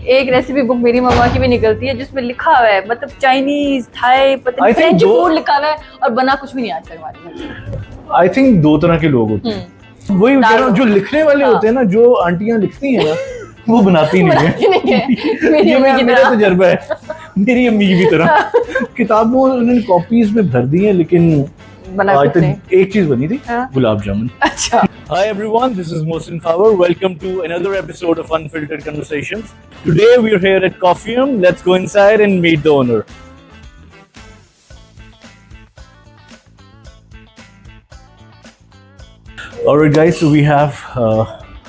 एक recipe book मेरी मम्मा की भी निकलती है जिसमें लिखा हुआ है, मतलब चाइनीज, थाई, पता नहीं फ्रेंच फूड लिखा हुआ है और बना कुछ भी नहीं आता हमारे घर। आई थिंक दो तरह के लोग होते हैं, वही जो लिखने वाले होते हैं ना, जो आंटियां लिखती हैं ना वो बनाती नहीं है। मेरी अम्मी की मेरा तजुर्बा है, मेरी अम्मी की तरह किताबों उन्होंने कॉपीज में भर दी है, लेकिन आज तक एक चीज बनी थी, गुलाब जामुन। अच्छा। Hi everyone, this is Mohsin Khawar. Welcome to another episode of Unfiltered Conversations. Today we are here at Coffeeum. Let's go inside and meet the owner. Alright guys, so we have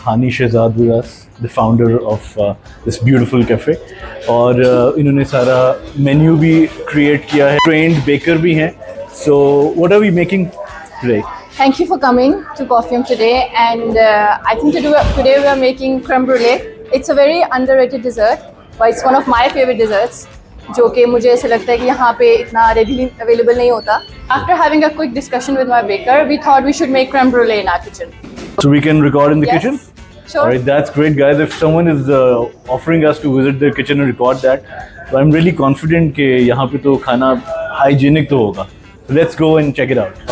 Hani Shehzad with us, the founder of this beautiful cafe. और इन्होंने सारा menu भी create किया है, trend baker भी हैं. So what are we making today? Thank you for coming to Coffeeum today, and I think today we are making creme brulee. It's a very underrated dessert, but it's one of my favorite desserts, जो कि मुझे ऐसे लगता है कि यहाँ पे इतना readily available नहीं होता. After having a quick discussion with my baker, we thought we should make creme brulee in our kitchen. So we can record in the Yes. kitchen? Sure. Alright, that's great guys. If someone is offering us to visit their kitchen and record that, so I'm really confident कि यहाँ पे तो खाना hygienic तो होगा. So let's go and check it out.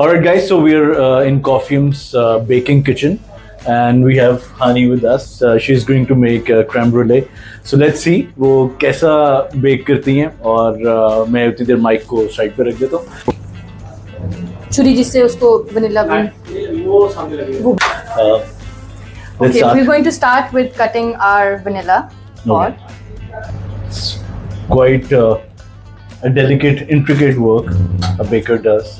Alright guys, so we're in Coffeeum's baking kitchen and we have Hani with us. She's going to make creme brulee. So let's see वो कैसा bake करती हैं, और मैं उतनी देर mic को side पे रख देता हूँ. छुरी जिससे उसको वनीला बन. Okay, we're going to start with cutting our vanilla pod. It's quite a delicate, intricate work a baker does.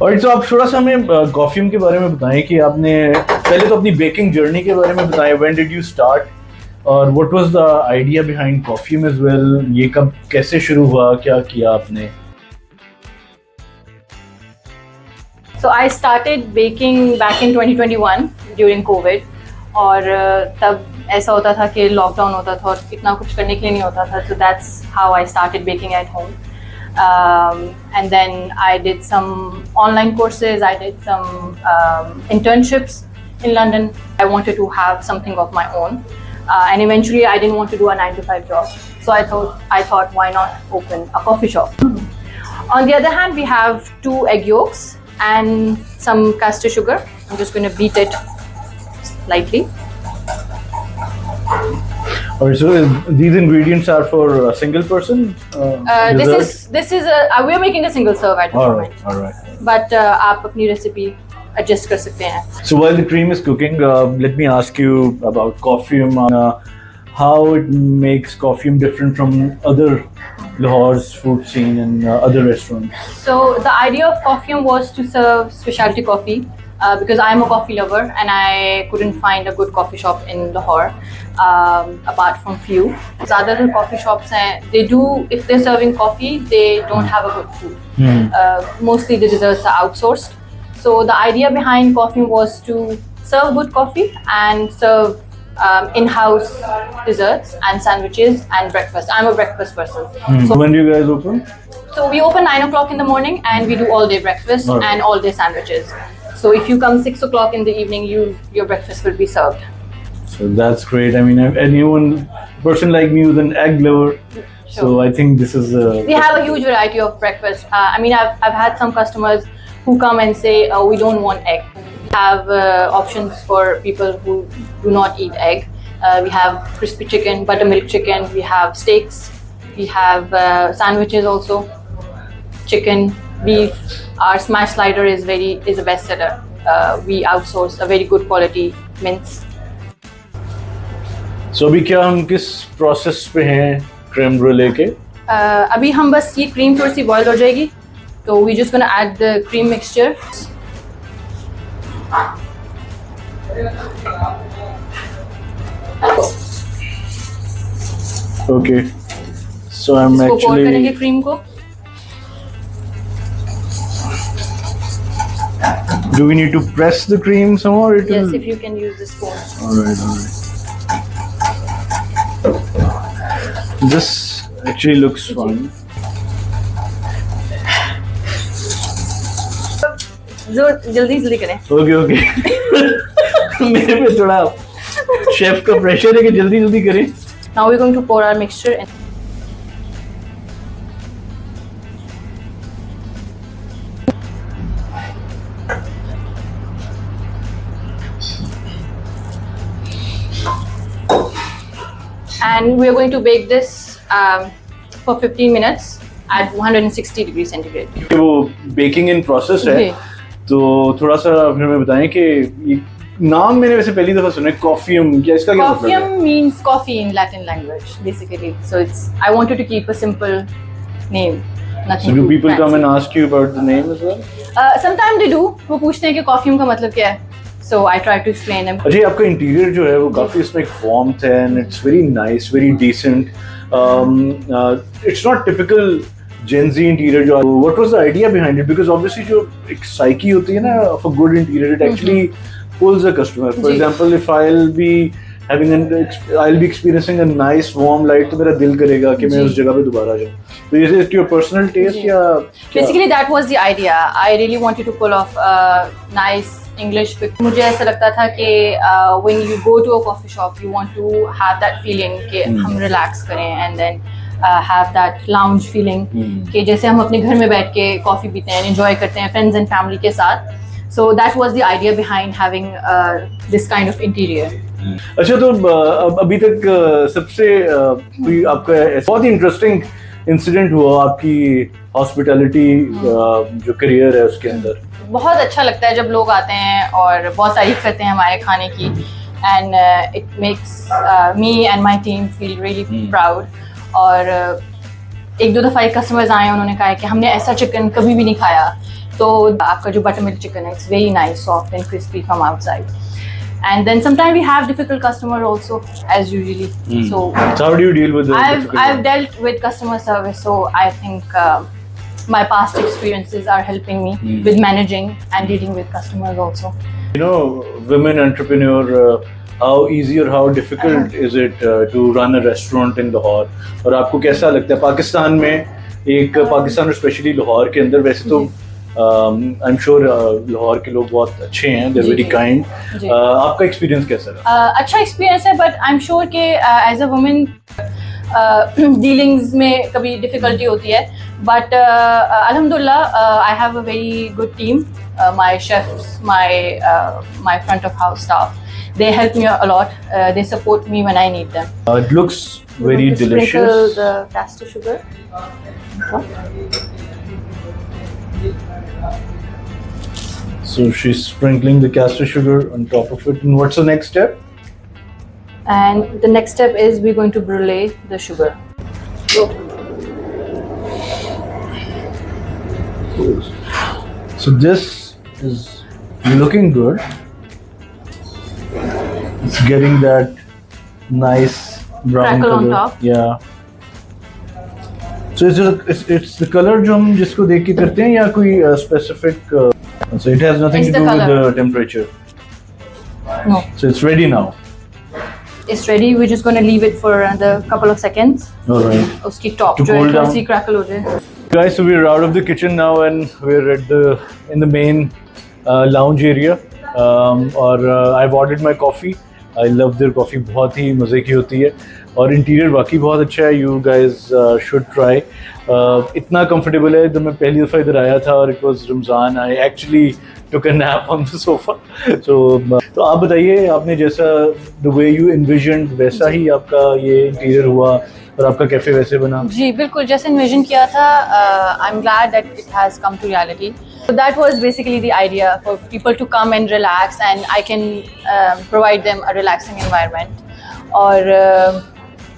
और तो आप थोड़ा सा हमें कॉफीम के बारे में बताएं कि आपने पहले तो अपनी बेकिंग जर्नी के बारे में बताएं. व्हेन डिड यू स्टार्ट और what was the idea behind कॉफीम एज वेल? ये कब कैसे शुरू हुआ, क्या किया आपने? So I started baking back in 2021 during COVID, और तब ऐसा होता था कि लॉकडाउन होता था और इतना कुछ करने के लिए नहीं होता था. So that's how I started baking at home. And then I did some online courses, I did some internships in London. I wanted to have something of my own, and eventually I didn't want to do a 9-to-5 job, so I thought why not open a coffee shop. On the other hand, we have 2 egg yolks and some caster sugar. I'm just going to beat it lightly. Or so these ingredients are for a single person? This is we are making a single serve at the moment. All right. But आप अपनी recipe adjust कर सकते हैं. So while the cream is cooking, let me ask you about Coffeeum. How it makes Coffeeum different from other Lahore's food scene and other restaurants? So the idea of Coffeeum was to serve specialty coffee, because I'm a coffee lover and I couldn't find a good coffee shop in Lahore, apart from few. Zyadatar coffee shops they do, if they're serving coffee, they don't have a good food. Mostly the desserts are outsourced. So the idea behind Coffeeum was to serve good coffee and serve in-house desserts and sandwiches and breakfast. I'm a breakfast person. So when do you guys open? So we open 9 o'clock in the morning and we do all day breakfast and all day sandwiches. So if you come 6 o'clock in the evening, your breakfast will be served. So that's great. I mean, person like me who's an egg lover, so I think this is. We have a huge variety of breakfast. I mean, I've had some customers who come and say, "Oh, we don't want egg." We have options for people who do not eat egg. We have crispy chicken, buttermilk chicken. We have steaks. We have sandwiches also. Chicken, beef. Our smash slider is a bestseller. We outsource a very good quality mince. So अभी क्या हम किस process पे हैं cream ब्रूले के? अभी हम बस ये क्रीम थोड़ी सी बॉयल हो जाएगी So we're just going to add the cream mixture. Okay, so I'm इसको pour करेंगे actually cream को. do we need to press the cream some more? It Yes, will... if you can use the spoon. Alright. This actually looks fun. जल्दी करें. Okay. मेरे पे थोड़ा chef का pressure है कि जल्दी करें. Now we're going to pour our mixture in. And we are going to bake this for 15 minutes at 160 degrees centigrade. वो बेकिंग इन प्रोसेस है, जी. तो थोड़ा सा फिर हमें बताएं कि ये नाम मैंने वैसे पहली दफा सुना है, कॉफियम. क्या इसका क्या मतलब है? Coffeeum means coffee in Latin language, basically. So I wanted to keep a simple name. Nothing So do too people come and fancy. ask you about the name as well? Sometimes they do. वो पूछते हैं कि coffeeum का मतलब क्या है. So I try to explain them. अच्छा, आपका इंटीरियर जो है वो काफी इसमें वार्मथ है and it's very nice, very decent. It's not typical Gen Z interior. जो what was the idea behind it? Because obviously जो एक साइकी होती है ना of a good interior, it actually pulls a customer. For जी. example, if I'll be experiencing a nice warm light, तो मेरा दिल करेगा कि मैं जी. उस जगह पे दोबारा जाऊँ. तो is it your personal taste जी. या क्या? Basically that was the idea. I really wanted to pull off a nice English. मुझे ऐसा लगता था कि when you go to a coffee shop, you want to have that feeling कि हम relax करें and then have that lounge feeling कि जैसे हम अपने घर में बैठ के कॉफी पीते हैं, enjoy करते हैं friends and family के साथ. So that was the idea behind having this kind of interior. अच्छा, तो अभी तक सबसे कोई आपका बहुत ही इंटरेस्टिंग इंसिडेंट हुआ आपकी हॉस्पिटैलिटी जो करियर है उसके अंदर? बहुत अच्छा लगता है जब लोग आते हैं और बहुत तारीफ करते हैं हमारे खाने की, and it makes me and my team feel really proud. और एक दो दफ़ा एक कस्टमर्स आए, उन्होंने कहा है कि हमने ऐसा चिकन कभी भी नहीं खाया. तो आपका जो बटर मिल्क चिकन है, it's very nice, soft and crispy from outside. And then sometimes we have difficult customer also, as usually. So how do you deal with the I've dealt with customer service, so I think my past experiences are helping me with managing and dealing with customers also. You know, women entrepreneur, how easy or how difficult is it to run a restaurant in Lahore? और आपको कैसा लगता है पाकिस्तान में, पाकिस्तान और specially Lahore के अंदर? वैसे तो आई एम श्योर लाहौर के लोग बहुत अच्छे हैं, दे आर वेरी काइंड. आपका एक्सपीरियंस कैसा रहा? अच्छा एक्सपीरियंस है, बट आई एम श्योर कि एज अ वुमेन डीलिंग्स में कभी डिफिकल्टी होती है, बट अल्हम्दुलिल्लाह I have a very good team. My chefs, my front of house staff, they help me a lot. They support me when I need them. It looks very To delicious. sprinkle the caster sugar. So she's sprinkling the caster sugar on top of it. And what's the next step? And the next step is we're going to brulee the sugar. So this is looking good. It's getting that nice brown Crackle on color. top. Yeah. So it's the color जो हम जिसको देख के करते हैं या कोई specific? So it has nothing It's to the do with color. the temperature. No, So it's ready now. it's ready. We're just going to leave it for another couple of seconds. All right. उसकी top To जो है cool थोड़ी down. सी crackle हो जाए. Guys, so we're out of the kitchen now and we're in the main lounge area. और I've ordered my coffee. I love their coffee, बहुत ही मज़े की होती है और इंटीरियर वाकई बहुत अच्छा है. You guys should try. इतना comfortable है. जब मैं पहली दफ़ा इधर आया था और it was Ramzan, I actually took a nap on the sofa. तो आप बताइए, आपने जैसा the way you envisioned वैसा ही आपका ये इंटीरियर हुआ और आपका कैफे वैसे बना? जी बिल्कुल जैसे envision किया था. I'm glad that it has come to reality. So that was basically the idea, for people to come and relax, and I can provide them a relaxing environment. और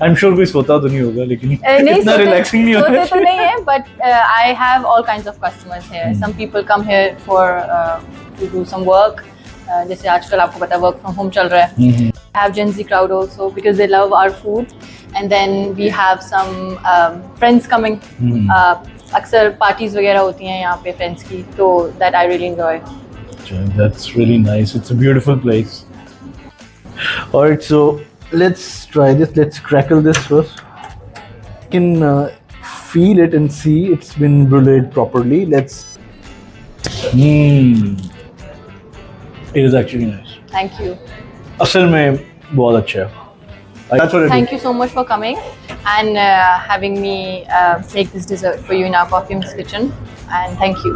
I'm sure कोई सोता तो नहीं होगा लेकिन नहीं इतना सोते relaxing नहीं होता सोते तो नहीं है, but I have all kinds of customers here. Some people come here for to do some work. जैसे आजकल आपको पता है work from home चल रहा है. I have Gen Z crowd also because they love our food, and then we have some friends coming. अक्सर parties वगैरह होती हैं यहाँ पे friends की, तो that I really enjoy. That's really nice. It's a beautiful place. Alright, so let's try this. Let's crackle this first. You can feel it and see it's been bruleed properly. Let's. It is actually nice. Thank you. असल में बहुत अच्छा है. That's what I do. Thank you so much for coming and having me make this dessert for you in our Coffee's kitchen. And thank you.